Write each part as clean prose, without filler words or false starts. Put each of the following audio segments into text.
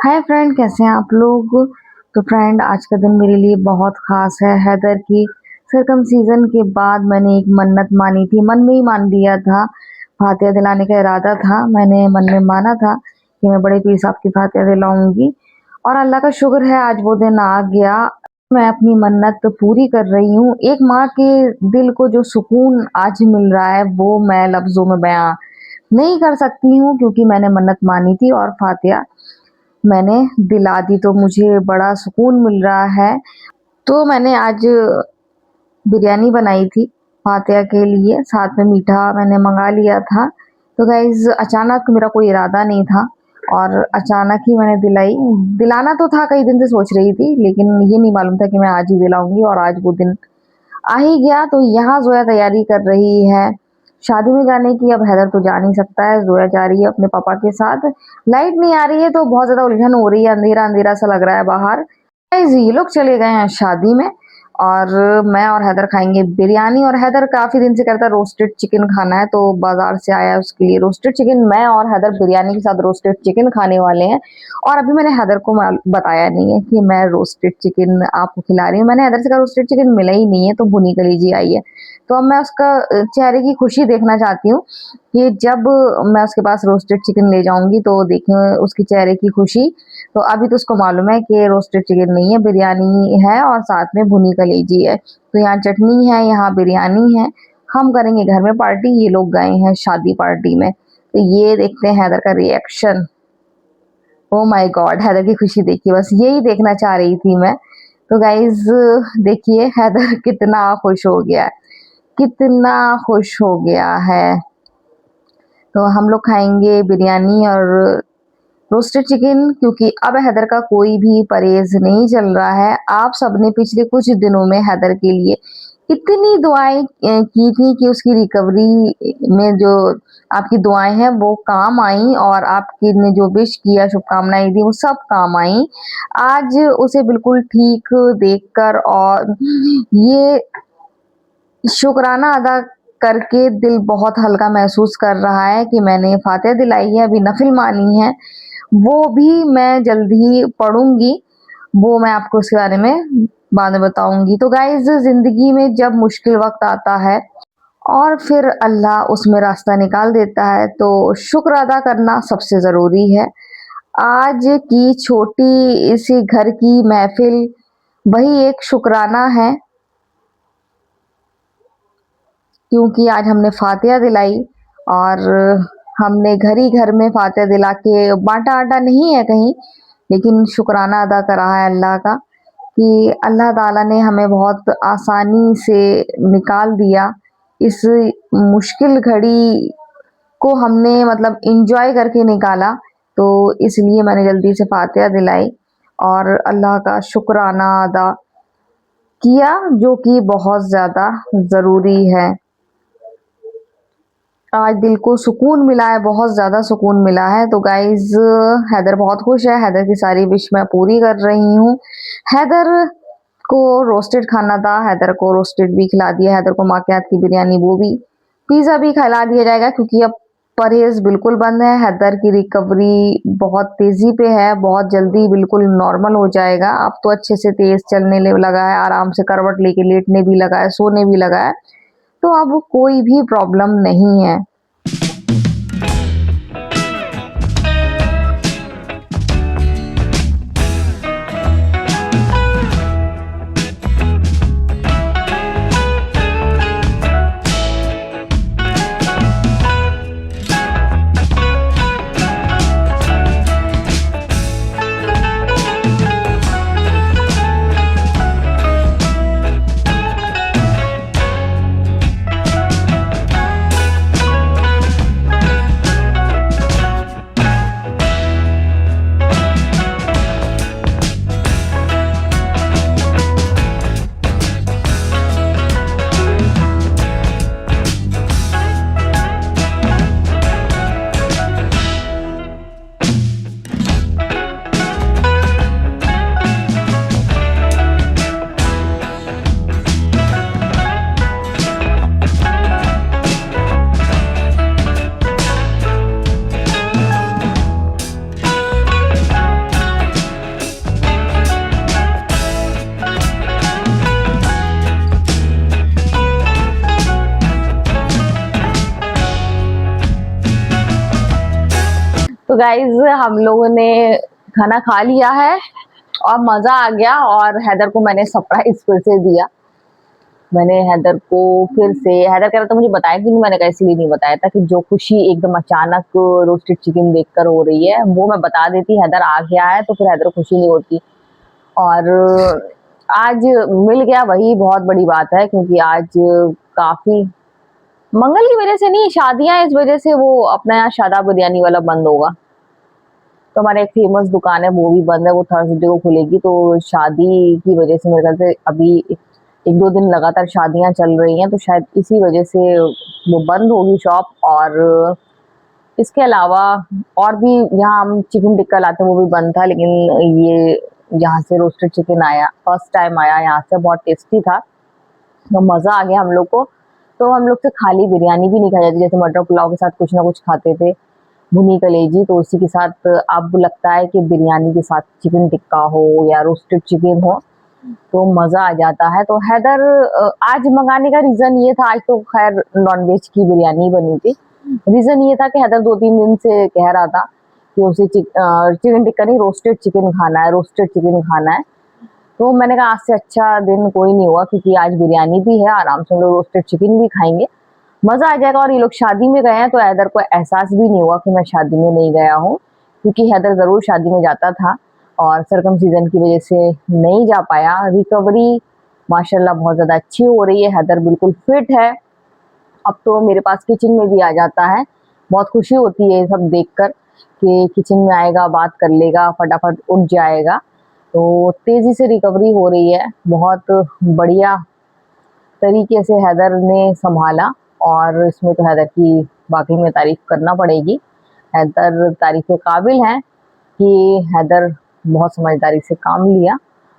Hi friend, कैसे हैं आप लोग। तो फ्रेंड, आज का दिन मेरे लिए बहुत ख़ास है। हैदर की सर्कमसीज़न के बाद मैंने एक मन्नत मानी थी, मन में ही मान लिया था। फातिहा दिलाने का इरादा था, मैंने मन में माना था कि मैं बड़े पीर साहब की फातिहा दिलाऊंगी और अल्लाह का शुक्र है आज वो दिन आ गया। मैं अपनी मन्नत पूरी कर रही हूँ। एक माँ के दिल को जो सुकून आज मिल रहा है वो मैं लफ्ज़ों में बयां नहीं कर सकती हूँ, क्योंकि मैंने मन्नत मानी थी और फातिहा मैंने दिला दी, तो मुझे बड़ा सुकून मिल रहा है। तो मैंने आज बिरयानी बनाई थी फातिहा के लिए, साथ में मीठा मैंने मंगा लिया था। तो गाइज़, अचानक मेरा कोई इरादा नहीं था और अचानक ही मैंने दिलाई। दिलाना तो था, कई दिन से सोच रही थी, लेकिन ये नहीं मालूम था कि मैं आज ही दिलाऊंगी और आज वो दिन आ ही गया। तो यहाँ ज़ोया तैयारी कर रही है शादी में जाने की। अब हैदर तो जा नहीं सकता है, ज़ोया जा रही है अपने पापा के साथ। लाइट नहीं आ रही है तो बहुत ज़्यादा उलझन हो रही है, अंधेरा अंधेरा सा लग रहा है बाहर। गाइस, ये लोग चले गए हैं शादी में और मैं और हैदर खाएंगे बिरयानी। और हैदर काफ़ी दिन से कहता है रोस्टेड चिकन खाना है, तो बाज़ार से आया है उसके लिए रोस्टेड चिकन। मैं और हैदर बिरयानी के साथ रोस्टेड चिकन खाने वाले हैं। और अभी मैंने हैदर को बताया नहीं है कि मैं रोस्टेड चिकन आपको खिला रही हूँ। मैंने हैदर से कहा रोस्टेड चिकन मिला ही नहीं है, तो भुनी कलेजी आई है। तो अब मैं उसका चेहरे की खुशी देखना चाहती हूँ कि जब मैं उसके पास रोस्टेड चिकन ले जाऊंगी तो देखें उसकी चेहरे की खुशी। तो अभी तो उसको मालूम है कि रोस्टेड चिकन नहीं है, बिरयानी है और साथ में भुनी कलेजी है। तो यहाँ चटनी है, यहाँ बिरयानी है। हम करेंगे घर में पार्टी, ये लोग गए हैं शादी पार्टी में। तो ये देखते हैं हैदर का रिएक्शन। ओ माय गॉड, हैदर की खुशी देखिए, बस यही देखना चाह रही थी मैं। तो गाइज देखिए हैदर कितना खुश हो गया है, कितना खुश हो गया है। तो हम लोग खाएंगे बिरयानी और रोस्टेड चिकन, क्योंकि अब हैदर का कोई भी परहेज नहीं चल रहा है। आप सबने पिछले कुछ दिनों में हैदर के लिए इतनी दुआएं की थी कि उसकी रिकवरी में जो आपकी दुआएं हैं वो काम आई और आपकी ने जो विश किया, शुभकामनाएं दी, वो सब काम आई। आज उसे बिल्कुल ठीक देखकर और ये शुक्राना अदा करके दिल बहुत हल्का महसूस कर रहा है कि मैंने फातिहा दिलाई है, अभी नफिल मानी है, वो भी मैं जल्दी ही पढ़ूंगी। वो मैं आपको उसके बारे में बाद में बताऊंगी। तो गाइज, जिंदगी में जब मुश्किल वक्त आता है और फिर अल्लाह उसमें रास्ता निकाल देता है, तो शुक्र अदा करना सबसे ज़रूरी है। आज की छोटी सी घर की महफिल वही एक शुक्राना है, क्योंकि आज हमने फातिहा दिलाई और हमने घर ही घर में फातिहा दिला के बांटा आटा नहीं है कहीं, लेकिन शुक्राना अदा करा है अल्लाह का कि अल्लाह ताला ने हमें बहुत आसानी से निकाल दिया। इस मुश्किल घड़ी को हमने मतलब इंजॉय करके निकाला, तो इसलिए मैंने जल्दी से फातिहा दिलाई और अल्लाह का शुक्राना अदा किया, जो कि बहुत ज़्यादा ज़रूरी है। आज दिल को सुकून मिला है, बहुत ज़्यादा सुकून मिला है। तो गाइज, हैदर बहुत खुश है, हैदर की सारी विश मैं पूरी कर रही हूँ। हैदर को रोस्टेड खाना था, हैदर को रोस्टेड भी खिला दिया, हैदर को माँ के हाथ की बिरयानी, वो भी, पिज़्ज़ा भी खिला दिया जाएगा, क्योंकि अब परहेज बिल्कुल बंद है। हैदर की रिकवरी बहुत तेज़ी पे है, बहुत जल्दी बिल्कुल नॉर्मल हो जाएगा। अब तो अच्छे से तेज़ चलने लगा है, आराम से करवट लेके लेटने भी लगा है, सोने भी लगा है, तो अब कोई भी प्रॉब्लम नहीं है। तो गाइज हम लोगों ने खाना खा लिया है और मजा आ गया, और हैदर को मैंने सरप्राइज फिर से दिया। मैंने हैदर को फिर से, हैदर कह रहा था मुझे बताया कि नहीं, मैंने कहा इसलिए नहीं बताया था कि जो खुशी एकदम अचानक रोस्टेड चिकन देखकर हो रही है वो मैं बता देती, हैदर आ गया है, तो फिर हैदर को खुशी नहीं होती। और आज मिल गया, वही बहुत बड़ी बात है, क्योंकि आज काफी मंगल की वजह से नहीं, शादियां इस वजह से वो अपना यहाँ शादाब बिरयानी वाला बंद होगा। तो हमारे एक फेमस दुकान है वो भी बंद है, वो थर्सडे को खुलेगी। तो शादी की वजह से मेरे ख्याल से अभी एक दो दिन लगातार शादियां चल रही हैं, तो शायद इसी वजह से वो बंद होगी शॉप। और इसके अलावा और भी यहाँ हम चिकन टिक्का लाते हैं, वो भी बंद था, लेकिन ये यहाँ से रोस्टेड चिकन आया, फर्स्ट टाइम आया यहाँ से, बहुत टेस्टी था, तो मज़ा आ गया हम लोग को। तो हम लोग से खाली बिरयानी भी नहीं खाई जाती, जैसे मटर पुलाव के साथ कुछ ना कुछ खाते थे, भुनी कलेजी, तो उसी के साथ अब लगता है कि बिरयानी के साथ चिकन टिक्का हो या रोस्टेड चिकन हो तो मज़ा आ जाता है। तो हैदर आज मंगाने का रीज़न ये था, आज तो खैर नॉनवेज की बिरयानी बनी थी। रीज़न ये था कि हैदर 2-3 दिन से कह रहा था कि उसे चिकन टिक्का नहीं, रोस्टेड चिकन खाना है, रोस्टेड चिकन खाना है। तो मैंने कहा आज से अच्छा दिन कोई नहीं हुआ, क्योंकि आज बिरयानी भी है, आराम से हम लोग रोस्टेड चिकन भी खाएंगे, मज़ा आ जाएगा। और ये लोग शादी में गए हैं तो हैदर को एहसास भी नहीं हुआ कि मैं शादी में नहीं गया हूँ, क्योंकि हैदर ज़रूर शादी में जाता था और सरकमसीजन की वजह से नहीं जा पाया। रिकवरी माशाल्लाह बहुत ज़्यादा अच्छी हो रही है, हैदर बिल्कुल फिट है, अब तो मेरे पास किचन में भी आ जाता है। बहुत खुशी होती है ये सब देखकर कि किचन में आएगा, बात कर लेगा, फटाफट उठ जाएगा। तो तेज़ी से रिकवरी हो रही है, बहुत बढ़िया तरीके से हैदर ने संभाला, और इसमें तो हैदर की वाकई में तारीफ करना पड़ेगी। हैदर तारीफ के काबिल है कि हैदर बहुत समझदारी से काम लिया,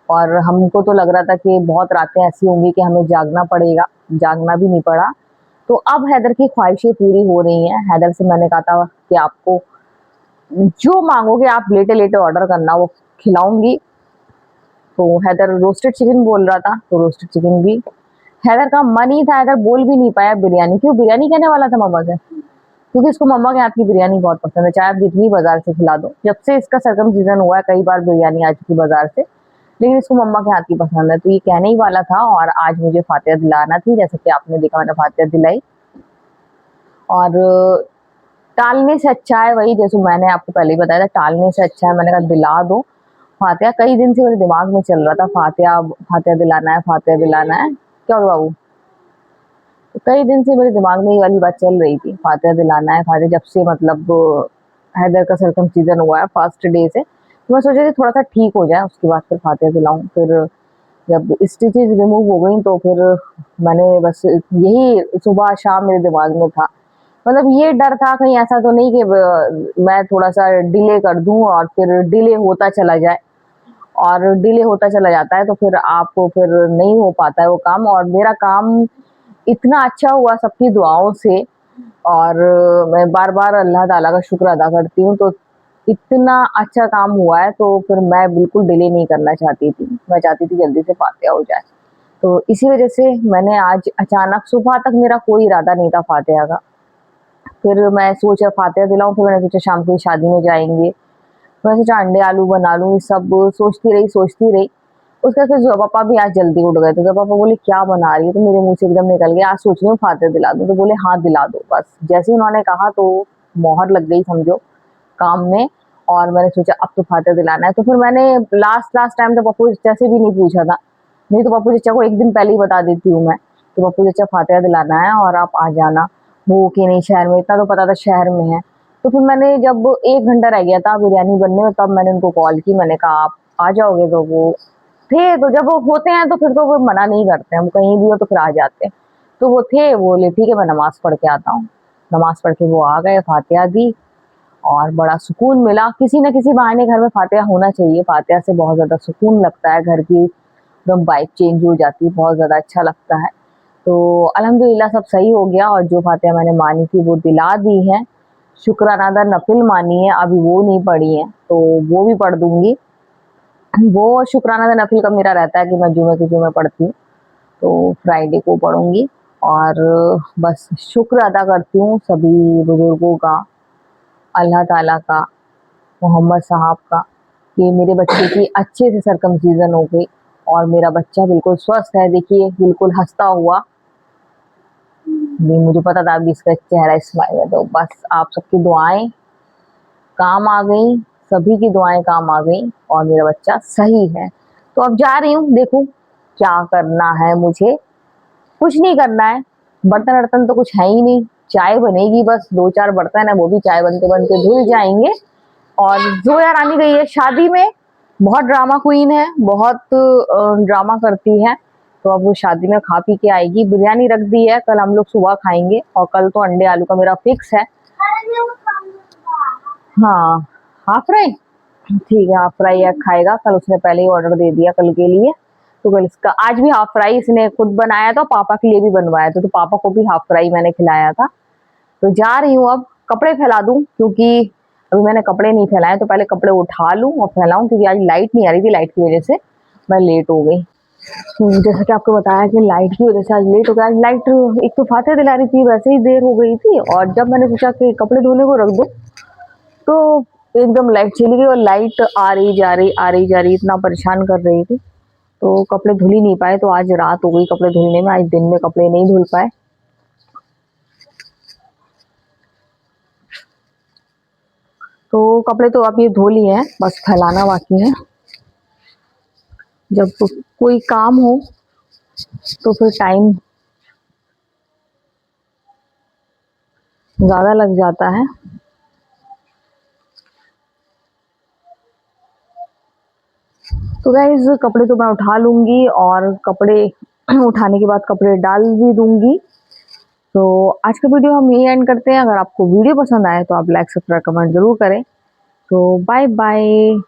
और हमको तो लग रहा था कि बहुत रातें ऐसी होंगी कि हमें जागना पड़ेगा, जागना भी नहीं पड़ा। तो अब हैदर की ख्वाहिशें पूरी हो रही हैं। हैदर से मैंने कहा था कि आपको जो मांगोगे आप लेटे लेटे ऑर्डर करना, वो खिलाऊंगी। तो हैदर रोस्टेड चिकन बोल रहा था, तो रोस्टेड चिकन भी हैदर का मन ही था, हैदर बोल भी नहीं पाया बिरयानी, क्यों बिरयानी कहने वाला था मम्मा से, क्योंकि इसको मम्मा के हाथ की बिरयानी बहुत पसंद है, चाहे आप जितनी बाजार से खिला दो। जब से इसका सरकमसीजन हुआ है कई बार बिरयानी आ चुकी बाजार से, लेकिन इसको मम्मा के हाथ की पसंद है। तो ये कहने ही वाला था, और आज मुझे फातिहा दिलाना थी, जैसे कि आपने देखा मैंने फातिहा दिलाई। और टालने से अच्छा है, वही जैसे मैंने आपको पहले ही बताया था, टालने से अच्छा है, मैंने कहा दिला दो फातिहा। कई दिन से मेरे दिमाग में चल रहा था फातिहा, फातिहा दिलाना है, फातिहा दिलाना है। क्या हुआ बाबू? तो कई दिन से मेरे दिमाग में ये वाली बात चल रही थी, फातिहा दिलाना है, फातिहा, जब से मतलब हैदर का सरकमसीजन हुआ है फर्स्ट डे से, तो मैं सोचा कि थोड़ा सा ठीक हो जाए उसके बाद फिर फातिहा दिलाऊं। फिर जब स्टिचेस रिमूव हो गई तो फिर मैंने बस यही सुबह शाम मेरे दिमाग में था, मतलब ये डर था कहीं ऐसा तो नहीं कि मैं थोड़ा सा डिले कर दूं और फिर डिले होता चला जाए, और डिले होता चला जाता है तो फिर आपको फिर नहीं हो पाता है वो काम। और मेरा काम इतना अच्छा हुआ सबकी दुआओं से, और मैं बार-बार अल्लाह ताला का शुक्र अदा करती हूँ। तो इतना अच्छा काम हुआ है, तो फिर मैं बिल्कुल डिले नहीं करना चाहती थी, मैं चाहती थी जल्दी से फातिहा हो जाए। तो इसी वजह से मैंने आज अचानक, सुबह तक मेरा कोई इरादा नहीं था फातिहा का, फिर मैं सोचा फातिहा दिलाऊं, फिर मैंने सोचा शाम को शादी में जाएंगे, मैंने सोचा अंडे आलू बना लूँ, सब सोचती रही। उसके बाद फिर जोया पापा भी आज जल्दी उठ गए, तो जोया पापा बोले क्या बना रही है, तो मेरे मुंह से एकदम निकल गया आज सोच रही हूँ फातिहा दिला दूं, तो बोले हाँ दिला दो। बस जैसे ही उन्होंने कहा तो मोहर लग गई समझो काम में, और मैंने सोचा अब तो फातिहा दिलाना है। तो फिर मैंने लास्ट लास्ट टाइम तो पप्पू चचा से भी नहीं पूछा था, नहीं तो पप्पू चचा को एक दिन पहले ही बता देती हूँ मैं, तो पप्पू चचा फातिहा दिलाना है और आप आ जाना। वो कि नहीं शहर में, इतना तो पता था शहर में है। तो फिर मैंने जब 1 घंटा रह गया था बिरयानी बनने में, तब मैंने उनको कॉल की, मैंने कहा आप आ जाओगे, तो वो थे, तो जब वो होते हैं तो फिर तो वो मना नहीं करते हैं, हम कहीं भी हो तो फिर आ जाते हैं। तो वो थे, वो बोले ठीक है मैं नमाज़ पढ़ के आता हूँ। नमाज़ पढ़ के वो आ गए, फातिहा दी, और बड़ा सुकून मिला। किसी न किसी बहाने घर में फातिहा होना चाहिए, फातिहा से बहुत ज़्यादा सुकून लगता है, घर की एकदम वाइब चेंज हो जाती है, बहुत ज़्यादा अच्छा लगता है। तो अल्हम्दुलिल्लाह सब सही हो गया, और जो फातिहा मैंने मानी थी वो दिला दी है। शुक्राना अदा नफिल मानी है, अभी वो नहीं पढ़ी है, तो वो भी पढ़ दूँगी। वो शुक्राना अदा नफिल का मेरा रहता है कि मैं जुमे के जुमे पढ़ती हूँ, तो फ्राइडे को पढ़ूँगी। और बस शुक्र अदा करती हूँ सभी बुज़ुर्गों का, अल्लाह ताला का, मोहम्मद साहब का कि मेरे बच्चे की अच्छे से सरकमसीजन हो गई और मेरा बच्चा बिल्कुल स्वस्थ है। देखिए बिल्कुल हंसता हुआ। नहीं, मुझे पता था अभी इसका चेहरा स्माइल है, तो बस आप सबकी दुआएं काम आ गई, सभी की दुआएं काम आ गई और मेरा बच्चा सही है। तो अब जा रही हूँ, देखो क्या करना है मुझे। कुछ नहीं करना है, बर्तन वर्तन तो कुछ है ही नहीं, चाय बनेगी बस, 2-4 बर्तन है वो भी चाय बनते बनते धुल जाएंगे। और जोया रानी गई है शादी में, बहुत ड्रामा क्वीन है, बहुत ड्रामा करती है। तो अब वो शादी में खा पी के आएगी। बिरयानी रख दी है, कल हम लोग सुबह खाएंगे और कल तो अंडे आलू का मेरा फिक्स है। हाँ, हाफ फ्राई ठीक है, हाफ फ्राई एग खाएगा, कल उसने पहले ही ऑर्डर दे दिया कल के लिए। तो कल इसका, आज भी हाफ फ्राई इसने खुद बनाया था, पापा के लिए भी बनवाया था, तो पापा को भी हाफ फ्राई मैंने खिलाया था। तो जा रही हूँ अब, कपड़े फैला दूं क्योंकि अभी मैंने कपड़े नहीं फैलाए, तो पहले कपड़े उठा लूं और फैलाऊं क्योंकि आज लाइट नहीं आ रही थी, लाइट की वजह से मैं लेट हो गई। जैसा कि आपको बताया कि लाइट की वजह से आज लेट हो गया। आज लाइट एक तो फातिहा दिला रही थी, वैसे ही देर हो गई थी, और जब मैंने सोचा कि कपड़े धोने को रख दूं तो एकदम लाइट चली गई और लाइट आ रही जा रही, आ रही जा रही, इतना परेशान कर रही थी। तो कपड़े धुल ही नहीं पाए, तो आज रात हो गई कपड़े धुलने में, आज दिन में कपड़े नहीं धुल पाए। तो कपड़े तो अब ये धो लिए हैं, बस फैलाना बाकी है। जब कोई काम हो तो फिर टाइम ज़्यादा लग जाता है। तो गाइस कपड़े तो मैं उठा लूँगी और कपड़े उठाने के बाद कपड़े डाल भी दूँगी। तो आज का वीडियो हम यहीं एंड करते हैं। अगर आपको वीडियो पसंद आए तो आप लाइक, सब्सक्राइब, कमेंट ज़रूर करें। तो बाय बाय।